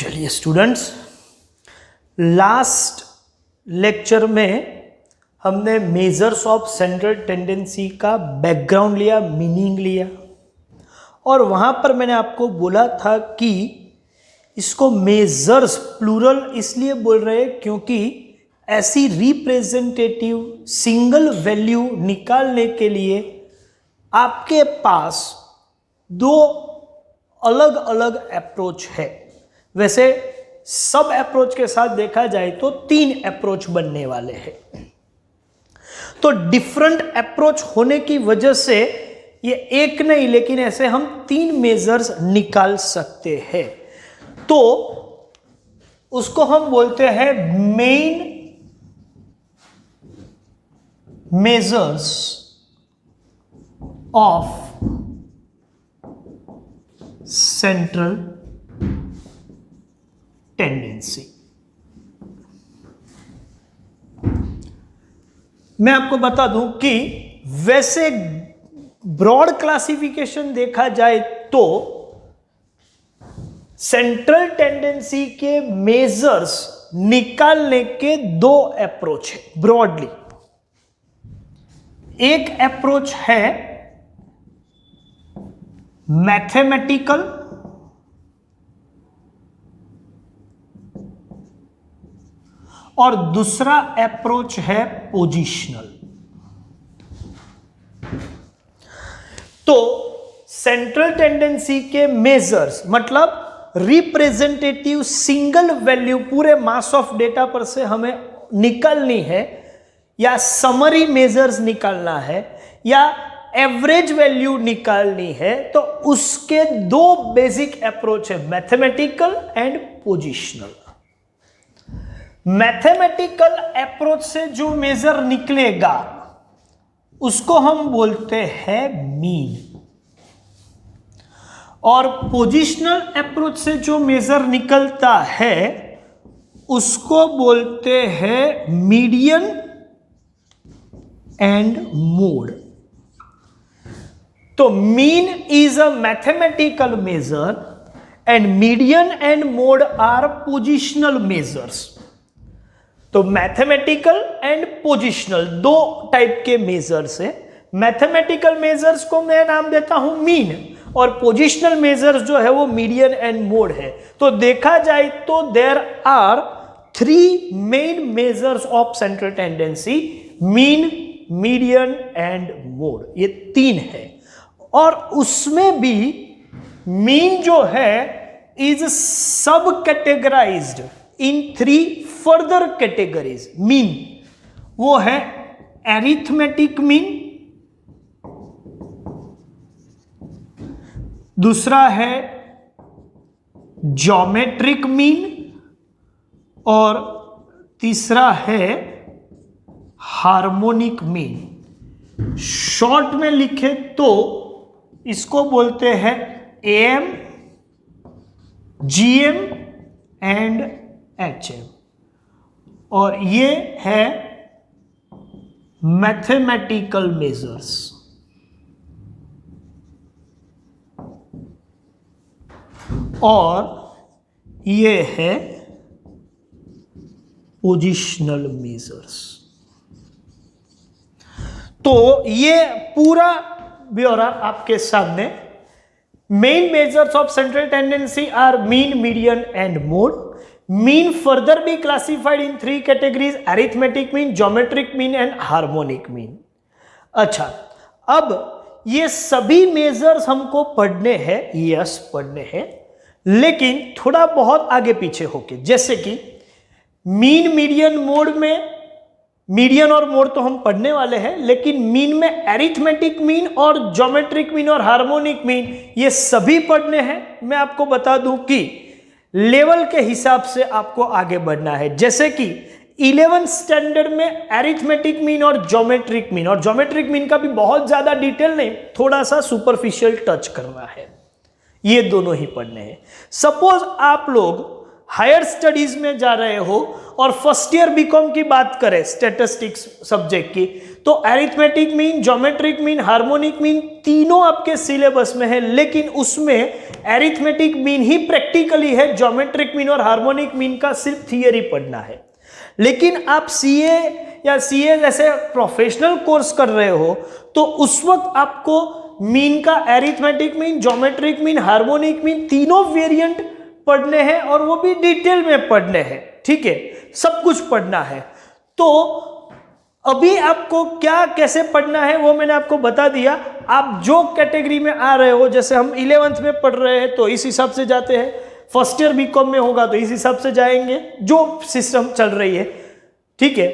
चलिए students, last lecture में हमने मेजर्स ऑफ सेंट्रल टेंडेंसी का बैकग्राउंड लिया, मीनिंग लिया, और वहाँ पर मैंने आपको बोला था कि इसको मेजर्स प्लूरल इसलिए बोल रहे हैं क्योंकि ऐसी रिप्रेजेंटेटिव सिंगल वैल्यू निकालने के लिए आपके पास दो अलग अलग अप्रोच है। वैसे सब अप्रोच के साथ देखा जाए तो तीन अप्रोच बनने वाले हैं। तो डिफरेंट अप्रोच होने की वजह से ये एक नहीं, लेकिन ऐसे हम तीन मेजर्स निकाल सकते हैं। तो उसको हम बोलते हैं main measures of central tendency. मैं आपको बता दूं कि वैसे ब्रॉड क्लासिफिकेशन देखा जाए तो सेंट्रल टेंडेंसी के मेजर्स निकालने के दो अप्रोच है ब्रॉडली। एक अप्रोच है मैथमेटिकल और दूसरा अप्रोच है पोजिशनल। तो सेंट्रल टेंडेंसी के मेजर्स मतलब रिप्रेजेंटेटिव सिंगल वैल्यू पूरे मास ऑफ डेटा पर से हमें निकालनी है, या समरी मेजर्स निकालना है, या एवरेज वैल्यू निकालनी है, तो उसके दो बेसिक अप्रोच है, mathematical and positional. Mathematical approach से जो मेजर निकलेगा उसको हम बोलते हैं मीन, और पोजिशनल अप्रोच से जो मेजर निकलता है उसको बोलते हैं मीडियन एंड मोड। तो mean is a mathematical measure and median and mode are positional measures. तो मैथमेटिकल एंड पोजिशनल दो टाइप के मेजर्स है। मैथमेटिकल मेजर्स को मैं नाम देता हूं मीन, और पोजिशनल मेजर्स जो है वो मीडियन एंड मोड है। तो देखा जाए तो there are three main measures of central tendency, mean, median and mode, ये तीन है। और उसमें भी मीन जो है इज सब categorised in three further categories. Mean वो है एरिथमेटिक मीन, दूसरा है ज्योमेट्रिक मीन, और तीसरा है हार्मोनिक मीन। शॉर्ट में लिखे तो इसको बोलते हैं एएम, जीएम एंड एचएम, और ये है मैथमेटिकल मेजर्स। और ये है पोजिशनल मेजर्स। तो ये पूरा ब्यौरा आपके सामने। Main measures of central tendency are mean, median and mode. Mean further be classified in three categories: arithmetic mean, geometric mean and harmonic mean. अच्छा, अब ये सभी मेजर्स हमको पढ़ने हैं, यस पढ़ने हैं, लेकिन थोड़ा बहुत आगे पीछे होके। जैसे कि मीन, मीडियन, मोड में मीडियन और मोड तो हम पढ़ने वाले हैं, लेकिन मीन में एरिथमेटिक मीन और ज्योमेट्रिक मीन और हार्मोनिक मीन ये सभी पढ़ने हैं। मैं आपको बता दूं कि लेवल के हिसाब से आपको आगे बढ़ना है। जैसे कि 11th स्टैंडर्ड में एरिथमेटिक मीन और ज्योमेट्रिक मीन, और ज्योमेट्रिक मीन का भी बहुत ज्यादा डिटेल नहीं, थोड़ा सा सुपरफिशियल टच करना है, ये दोनों ही पढ़ने हैं। सपोज आप लोग हायर स्टडीज में जा रहे हो और फर्स्ट ईयर बीकॉम की बात करें स्टैटिस्टिक्स सब्जेक्ट की, तो arithmetic mean, geometric mean, harmonic mean तीनों आपके सिलेबस में है, लेकिन उसमें अरिथमेटिक मीन ही प्रैक्टिकली है, ज्योमेट्रिक मीन और हार्मोनिक मीन का सिर्फ थियरी पढ़ना है। लेकिन आप सीए या सीए जैसे प्रोफेशनल कोर्स कर रहे हो तो उस वक्त आपको मीन का arithmetic mean, geometric mean, harmonic mean तीनों वेरिएंट पढ़ने हैं और वो भी डिटेल में पढ़ने हैं, ठीक है, सब कुछ पढ़ना है। तो अभी आपको क्या कैसे पढ़ना है वो मैंने आपको बता दिया। आप जो कैटेगरी में आ रहे हो, जैसे हम 11th में पढ़ रहे हैं तो इस हिसाब से जाते हैं, फर्स्ट ईयर बीकॉम में होगा तो इस हिसाब से जाएंगे, जो सिस्टम चल रही है, ठीक है।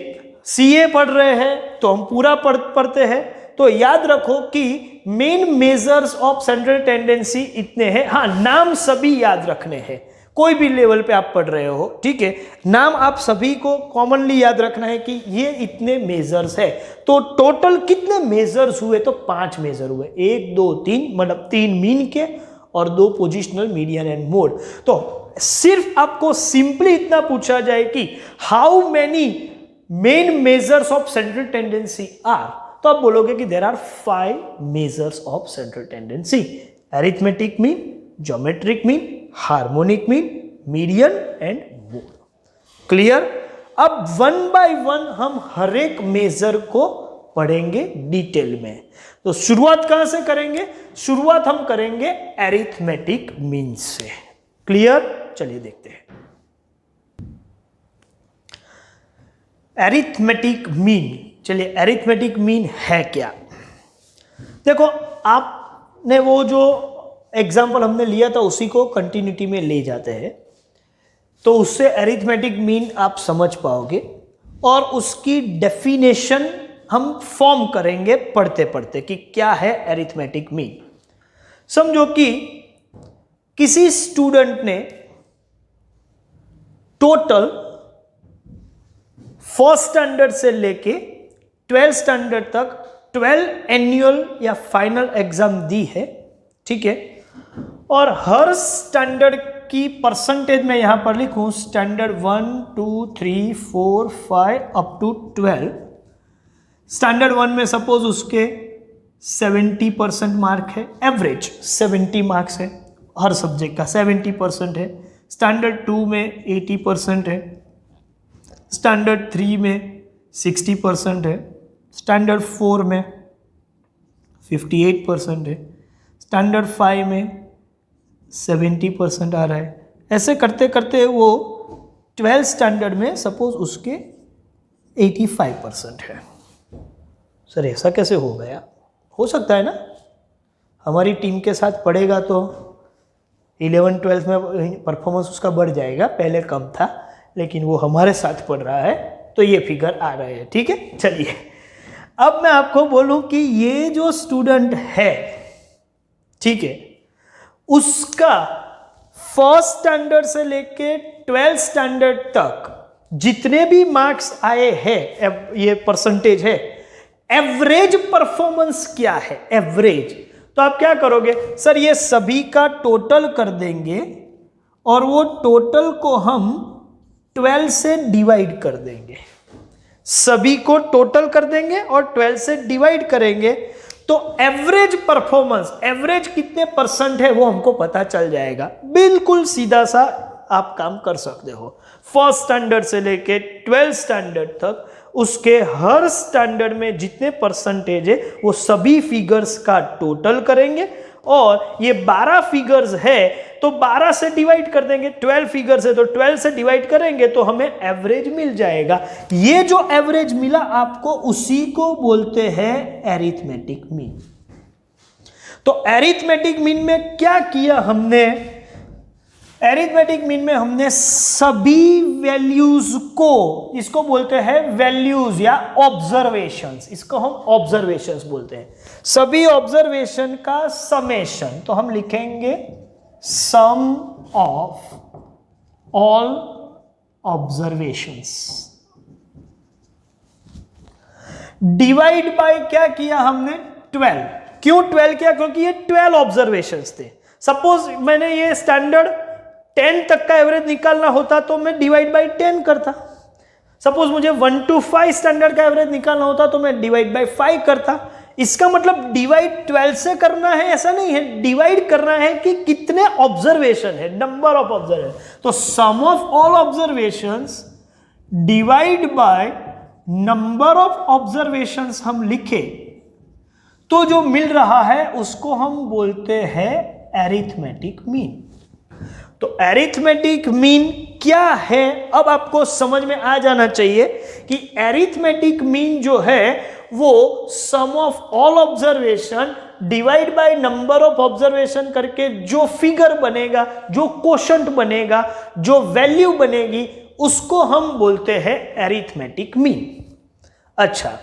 सीए पढ़ रहे हैं तो हम पूरा पढ़ते हैं। तो याद रखो कि main measures of central tendency इतने हैं। हाँ, नाम सभी याद रखने हैं, कोई भी लेवल पे आप पढ़ रहे हो, ठीक है, नाम आप सभी को कॉमनली याद रखना है कि ये इतने मेजर्स है। तो टोटल कितने मेजर्स हुए? तो 5 मेजर हुए, 1 2 3, मतलब 3 मीन के और 2 पोजिशनल, मीडियन एंड मोड। तो सिर्फ आपको सिंपली इतना पूछा जाए कि how many main measures of central tendency are, तो आप बोलोगे कि there are 5 measures of central tendency, arithmetic mean, geometric mean, harmonic mean, median and mode. Clear? अब 1 बाय 1 हम हर एक मेजर को पढ़ेंगे डिटेल में। तो शुरुआत कहां से करेंगे? शुरुआत हम करेंगे अरिथमेटिक मीन से। क्लियर? चलिए देखते हैं अरिथमेटिक मीन। चलिए, अरिथमेटिक मीन है क्या? देखो, आपने वो जो एग्जाम्पल हमने लिया था उसी को कंटिन्यूटी में ले जाते हैं, तो उससे अरिथमेटिक मीन आप समझ पाओगे और उसकी डेफिनेशन हम फॉर्म करेंगे पढ़ते पढ़ते कि क्या है अरिथमेटिक मीन। समझो कि किसी स्टूडेंट ने टोटल फर्स्ट स्टैंडर्ड से लेके 12th स्टैंडर्ड तक 12 एनुअल या फाइनल एग्जाम दी है, ठीक है, और हर स्टैंडर्ड की परसेंटेज मैं यहां पर लिखूं, स्टैंडर्ड 1 2 3 4 5 अप टू 12। स्टैंडर्ड 1 में सपोज उसके 70% मार्क है, एवरेज 70 मार्क्स है, हर सब्जेक्ट का 70% है। स्टैंडर्ड 2 में 80% है, स्टैंडर्ड 3 में 60% है, स्टैंडर्ड 4 में 58% है, स्टैंडर्ड 5 में 70% आ रहा है। ऐसे करते करते वो 12th स्टैंडर्ड में सपोज उसके 85% है। सर ऐसा कैसे हो गया? हो सकता है ना, हमारी टीम के साथ पढ़ेगा तो 11 12 में परफॉर्मेंस उसका बढ़ जाएगा, पहले कम था लेकिन वो हमारे साथ पढ़ रहा है तो ये फिगर आ रहे हैं, ठीक है। चलिए, अब मैं आपको बोलूं कि ये जो स्टूडेंट है, ठीक है, उसका फर्स्ट स्टैंडर्ड से लेके 12th स्टैंडर्ड तक जितने भी मार्क्स आए हैं, ये परसेंटेज है, एवरेज परफॉर्मेंस क्या है? एवरेज। तो आप क्या करोगे? सर ये सभी का टोटल कर देंगे और वो टोटल को हम 12 से डिवाइड कर देंगे। सभी को टोटल कर देंगे और 12 से डिवाइड करेंगे तो एवरेज परफॉर्मेंस, एवरेज कितने परसेंट है वो हमको पता चल जाएगा। बिल्कुल सीधा सा आप काम कर सकते हो। फर्स्ट स्टैंडर्ड से लेके 12th स्टैंडर्ड तक उसके हर स्टैंडर्ड में जितने परसेंटेज है वो सभी फिगर्स का टोटल करेंगे और ये 12 फिगर्स है तो 12 से डिवाइड कर देंगे, 12 फिगर्स है तो 12 से डिवाइड करेंगे तो हमें एवरेज मिल जाएगा। ये जो एवरेज मिला आपको उसी को बोलते हैं अरिथमेटिक मीन। तो अरिथमेटिक मीन में क्या किया हमने? अरिथमेटिक मीन में हमने सभी वैल्यूज को, इसको बोलते हैं वैल्यूज या ऑब्जर्वेशंस, इसको हम ऑब्जर्वेशंस बोलते हैं। सभी ऑब्जर्वेशन का समेशन, तो हम लिखेंगे sum of all observations divide by क्या किया हमने? 12। क्यों 12 किया? क्योंकि ये 12 ऑब्जर्वेशंस थे। सपोज मैंने ये स्टैंडर्ड 10 तक का एवरेज निकालना होता तो मैं डिवाइड बाई 10 करता। सपोज मुझे 1 to 5 स्टैंडर्ड का एवरेज निकालना होता तो मैं डिवाइड बाई 5 करता। इसका मतलब डिवाइड 12 से करना है ऐसा नहीं है, डिवाइड करना है कि कितने ऑब्जर्वेशन है, नंबर ऑफ ऑब्जर्वेशन। तो sum of all observations divide by number of observations हम लिखे तो जो मिल रहा है उसको हम बोलते हैं एरिथमेटिक मीन। तो एरिथमेटिक मीन क्या है, अब आपको समझ में आ जाना चाहिए कि एरिथमेटिक मीन जो है वो sum of all observation divide by number of observation करके जो फिगर बनेगा, जो कोशंट बनेगा, जो वैल्यू बनेगी, उसको हम बोलते हैं एरिथमेटिक मीन। अच्छा,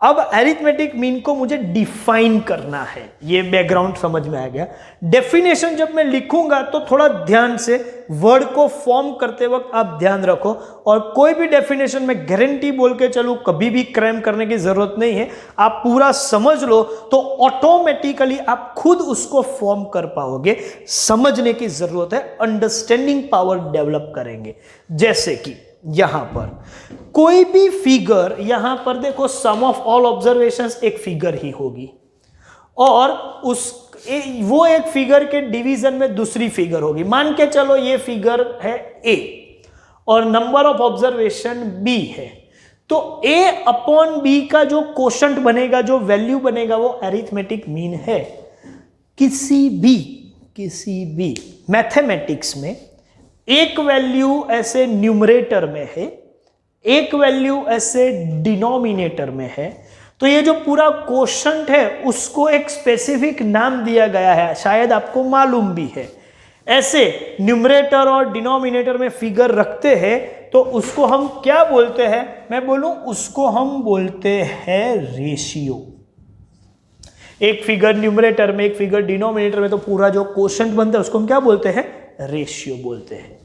अब एरिथमेटिक मीन को मुझे डिफाइन करना है, ये बैकग्राउंड समझ में आ गया। डेफिनेशन जब मैं लिखूंगा तो थोड़ा ध्यान से वर्ड को फॉर्म करते वक्त आप ध्यान रखो, और कोई भी डेफिनेशन में गारंटी बोल के चलूं, कभी भी क्रैम करने की जरूरत नहीं है। आप पूरा समझ लो तो ऑटोमेटिकली आप खुद उसको फॉर्म कर पाओगे। समझने की जरूरत है, अंडरस्टैंडिंग पावर डेवलप करेंगे। जैसे कि यहां पर कोई भी फिगर, यहां पर देखो सम ऑफ ऑल ऑब्जर्वेशंस एक फिगर ही होगी, और वो एक फिगर के डिवीजन में दूसरी फिगर होगी। मान के चलो ये फिगर है ए और नंबर ऑफ ऑब्जर्वेशन बी है, तो ए अपॉन बी का जो कोशंट बनेगा, जो वैल्यू बनेगा, वो एरिथमेटिक मीन है। किसी भी मैथमेटिक्स में एक वैल्यू ऐसे न्यूमरेटर में है, एक वैल्यू ऐसे डिनोमिनेटर में है, तो ये जो पूरा कोशंट है उसको एक स्पेसिफिक नाम दिया गया है, शायद आपको मालूम भी है। ऐसे न्यूमरेटर और डिनोमिनेटर में फिगर रखते हैं तो उसको हम क्या बोलते हैं, मैं बोलूं उसको हम बोलते हैं रेशियो। एक फिगर न्यूमरेटर में, एक फिगर डिनोमिनेटर में, तो पूरा जो कोशंट बनता है उसको हम क्या बोलते हैं, रेशियो बोलते हैं।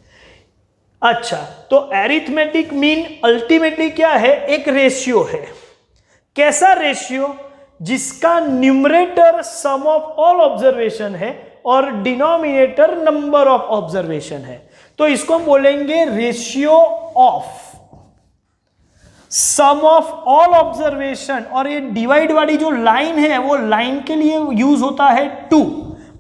अच्छा, तो एरिथमेटिक मीन अल्टीमेटली क्या है, एक रेशियो है। कैसा रेशियो, जिसका numerator sum of all observation है और डिनोमिनेटर नंबर ऑफ ऑब्जर्वेशन है। तो इसको हम बोलेंगे ratio of sum of all observation, और ये डिवाइड वाली जो लाइन है वो लाइन के लिए यूज होता है 2,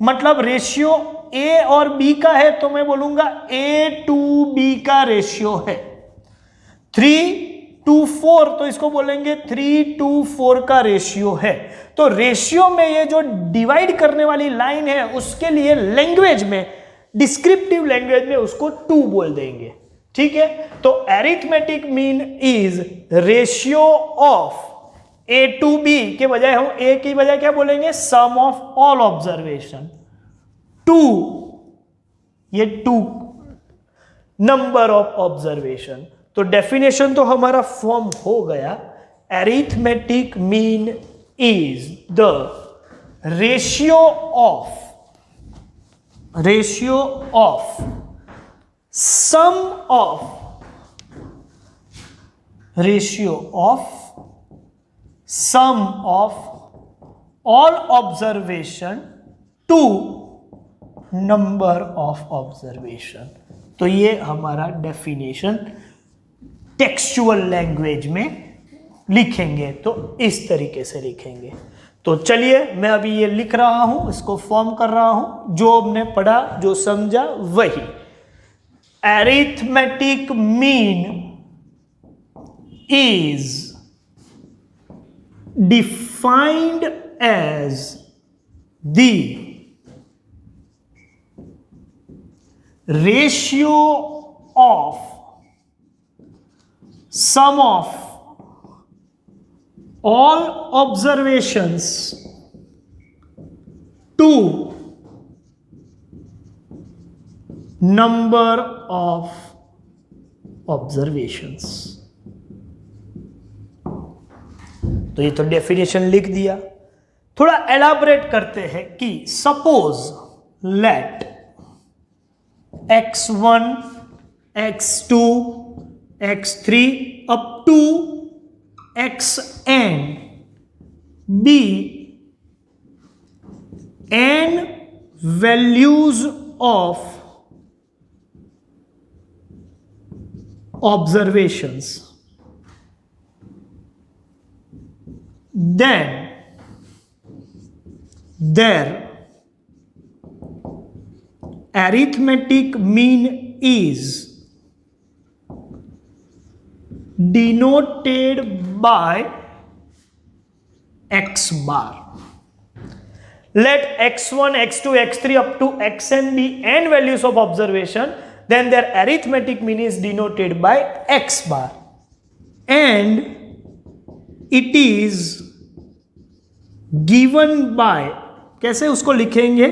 मतलब रेशियो ए और बी का है तो मैं बोलूंगा ए टू बी का रेशियो है। 3:4 तो इसको बोलेंगे 3:4 का रेशियो है। तो रेशियो में ये जो डिवाइड करने वाली लाइन है उसके लिए लैंग्वेज में, डिस्क्रिप्टिव लैंग्वेज में उसको 2 बोल देंगे। ठीक है, तो arithmetic mean is ratio of a to b के बजाय हम ए की बजाय क्या बोलेंगे, सम ऑफ ऑल ऑब्जर्वेशन 2, ये 2 नंबर ऑफ ऑब्जर्वेशन। तो डेफिनेशन तो हमारा फॉर्म हो गया, arithmetic mean is the ratio of sum of all observation to number of observation. तो ये हमारा डेफिनेशन टेक्सचुअल लैंग्वेज में लिखेंगे तो इस तरीके से लिखेंगे। तो चलिए मैं अभी ये लिख रहा हूं, इसको फॉर्म कर रहा हूं, जो हमने पढ़ा, जो समझा वही। Arithmetic mean is defined as the ratio of sum of all observations to number of observations। तो ये तो डेफिनेशन लिख दिया। थोड़ा एलाबोरेट करते हैं कि suppose let x1 x2 x3 up to xn be n values of observations, then their arithmetic mean is denoted by x bar. Let x1, x2, x3 up to xn be n values of observation, then their arithmetic mean is denoted by x bar, and it is given by, कैसे उसको लिखेंगे,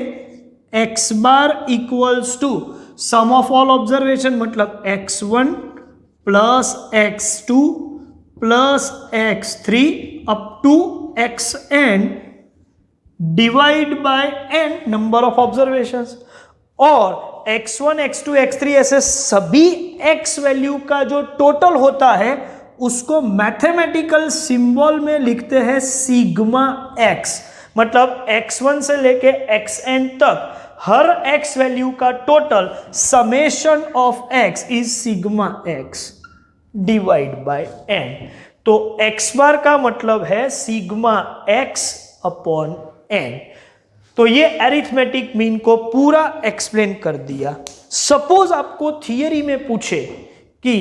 x bar equals to sum of all observation, मतलब x1 plus x2 plus x3 up to xn divide by n number of observations, और x1, x2, x3 ऐसे सभी x value का जो total होता है उसको मैथमेटिकल सिंबल में लिखते हैं सिग्मा x, मतलब x1 से लेके xn तक हर x वैल्यू का total summation of x is sigma x divide by n। तो x बार का मतलब है सिग्मा x अपॉन n। तो ये अरिथमेटिक मीन को पूरा एक्सप्लेन कर दिया। सपोज आपको थियरी में पूछे कि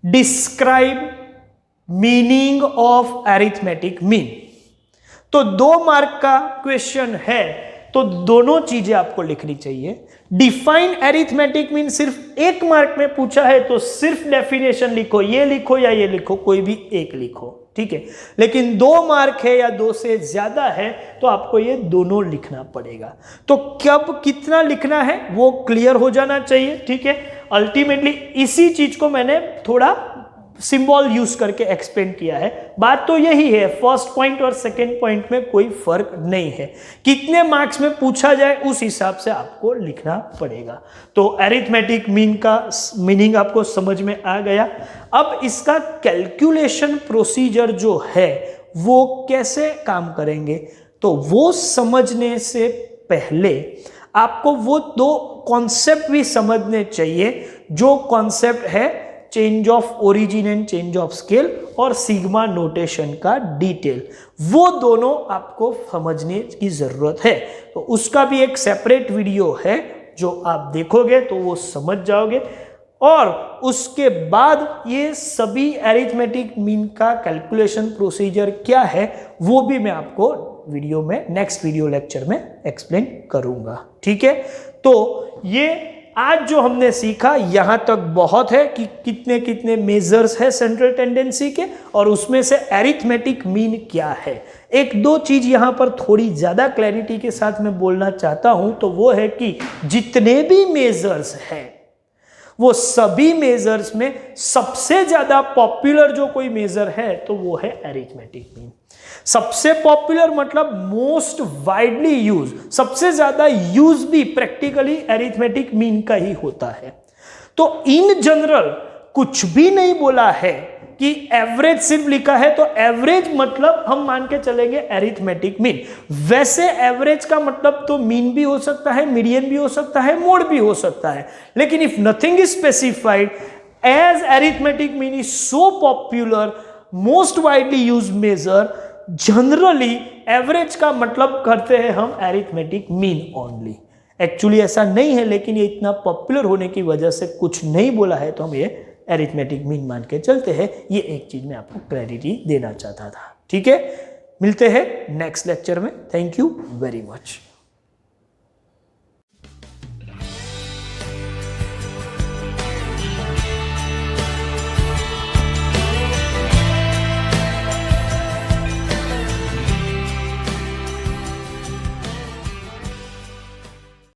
describe meaning of arithmetic mean, तो 2 मार्क का क्वेश्चन है, तो दोनों चीजें आपको लिखनी चाहिए। डिफाइन अरिथमेटिक मीन सिर्फ 1 मार्क में पूछा है तो सिर्फ डेफिनेशन लिखो, ये लिखो या ये लिखो, कोई भी एक लिखो, ठीक है। लेकिन 2 मार्क है या 2 से ज्यादा है तो आपको ये दोनों लिखना पड़ेगा। तो कब कितना लिखना है वो क्लियर हो जाना चाहिए, ठीक है। अल्टीमेटली इसी चीज को मैंने थोड़ा सिंबल यूज करके एक्सप्लेन किया है। बात तो यही है, फर्स्ट पॉइंट और सेकेंड पॉइंट में कोई फर्क नहीं है, कितने मार्क्स में पूछा जाए उस हिसाब से आपको लिखना पड़ेगा। तो अरिथमेटिक मीन का मीनिंग आपको समझ में आ गया। अब इसका कैलकुलेशन प्रोसीजर जो है वो कैसे काम करेंगे, तो वो समझने से पहले आपको वो 2 कॉन्सेप्ट भी समझने चाहिए, जो कॉन्सेप्ट है change of origin and change of scale और सिग्मा नोटेशन का डिटेल, वो दोनों आपको समझने की जरूरत है। तो उसका भी एक सेपरेट वीडियो है, जो आप देखोगे तो वो समझ जाओगे। और उसके बाद ये सभी अरिथमेटिक मीन का कैलकुलेशन प्रोसीजर क्या है वो भी मैं आपको वीडियो में, नेक्स्ट वीडियो लेक्चर में एक्सप्लेन करूंगा, ठीक है। तो ये आज जो हमने सीखा यहां तक बहुत है कि कितने कितने मेजर्स है सेंट्रल टेंडेंसी के, और उसमें से अरिथमेटिक मीन क्या है। 1-2 चीज यहां पर थोड़ी ज्यादा क्लैरिटी के साथ मैं बोलना चाहता हूं, तो वो है कि जितने भी मेजर्स हैं वो सभी मेजर्स में सबसे ज्यादा पॉपुलर जो कोई मेजर है तो वो है अरिथमेटिक मीन। सबसे पॉपुलर मतलब मोस्ट वाइडली यूज, सबसे ज्यादा यूज भी प्रैक्टिकली अरिथमेटिक मीन का ही होता है। तो इन जनरल कुछ भी नहीं बोला है कि एवरेज सिर्फ लिखा है, तो एवरेज मतलब हम मान के चलेंगे अरिथमेटिक मीन। वैसे एवरेज का मतलब तो मीन भी हो सकता है, मीडियन भी हो सकता है, मोड भी हो सकता है, लेकिन if nothing is specified, as arithmetic mean is so popular, most widely use measure, generally average का मतलब करते हैं हम अरिथमेटिक मीन ओनली। एक्चुअली ऐसा नहीं है, लेकिन ये इतना पॉपुलर होने की वजह से कुछ नहीं बोला है तो हम ये अरिथमेटिक मीन मान के चलते हैं। ये एक चीज मैं आपको क्लैरिटी देना चाहता था, ठीक है। मिलते हैं नेक्स्ट लेक्चर में। Thank you very much.